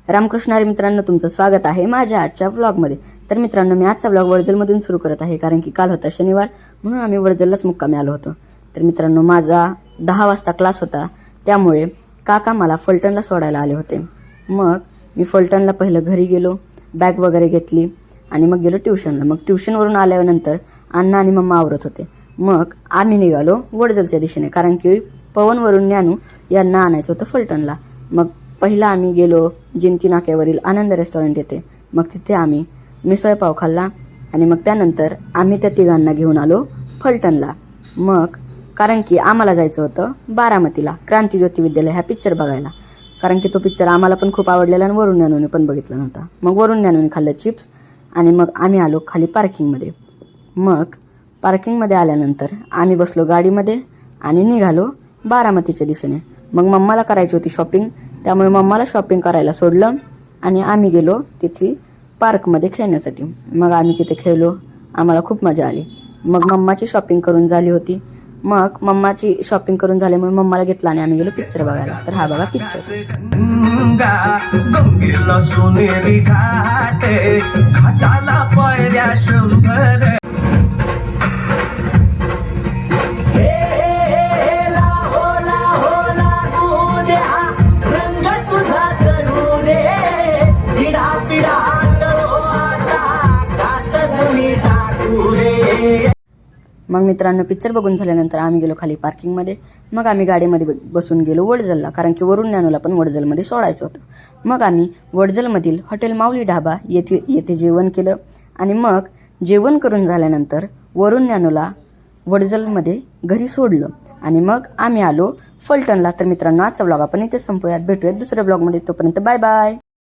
रामकृष्ण हरी मित्रांनो, तुमचं स्वागत आहे माझ्या आजच्या व्लॉगमध्ये। तर मित्रांनो, मी आजचा व्लॉग वडजलमधून सुरू करत आहे, कारण की काल होता शनिवार, म्हणून आम्ही वडजललाच मुक्कामी आलो होतो। तर मित्रांनो, माझा 10 वाजता क्लास होता, त्यामुळे काका मला फलटणला सोडायला आले होते। मग मी फलटणला पहिलं घरी गेलो, बॅग वगैरे घेतली आणि मग गेलो ट्युशनला। मग ट्युशनवरून आल्यानंतर अण्णा आणि मम्मा आवरत होते। मग आम्ही निघालो वडजलच्या दिशेने, कारण की पवनवरून ज्ञानू यांना आणायचं होतं फलटणला। मग पहिला आम्ही गेलो जिंती नाक्यावरील आनंद रेस्टॉरंट येथे। मग तिथे आम्ही मिसळपाव खाल्ला आणि मग त्यानंतर आम्ही त्या तिघांना घेऊन आलो फलटणला। मग कारण की आम्हाला जायचं होतं बारामतीला क्रांतिज्योती विद्यालय हा पिक्चर बघायला, कारण की तो पिक्चर आम्हाला पण खूप आवडलेला आणि वरुण ज्ञानूने पण बघितला नव्हता। मग वरुण ज्ञानूने खाल्लं चिप्स आणि मग आम्ही आलो खाली पार्किंगमध्ये। मग पार्किंगमध्ये आल्यानंतर आम्ही बसलो गाडीमध्ये आणि निघालो बारामतीच्या दिशेने। मग मम्माला करायची होती शॉपिंग, त्यामुळे मम्माला शॉपिंग करायला सोडलं आणि आम्ही गेलो तिथे पार्कमध्ये खेळण्यासाठी। मग आम्ही तिथे खेळलो, आम्हाला खूप मजा आली। मग मम्माची शॉपिंग करून झाली होती। मग मम्माची शॉपिंग करून झाल्यामुळे मम्माला घेतला आणि आम्ही गेलो पिक्चर बघायला। तर हा बघा पिक्चर। मग मित्रांनो, पिक्चर बघून झाल्यानंतर आम्ही गेलो खाली पार्किंगमध्ये। मग आम्ही गाडीमध्ये बसून गेलो वडजलला, कारण की वरुण ज्ञानूला पण वडजलमध्ये सोडायचं होतं। मग आम्ही वडजलमधील हॉटेल माऊली ढाबा येथे जेवण केलं आणि मग जेवण करून झाल्यानंतर वरुण ज्ञानूला वडजलमध्ये घरी सोडलं आणि मग आम्ही आलो फलटणला। तर मित्रांनो, आजचा ब्लॉग आपण इथे संपवूयात, भेटूयात दुसऱ्या ब्लॉगमध्ये। तोपर्यंत बाय बाय।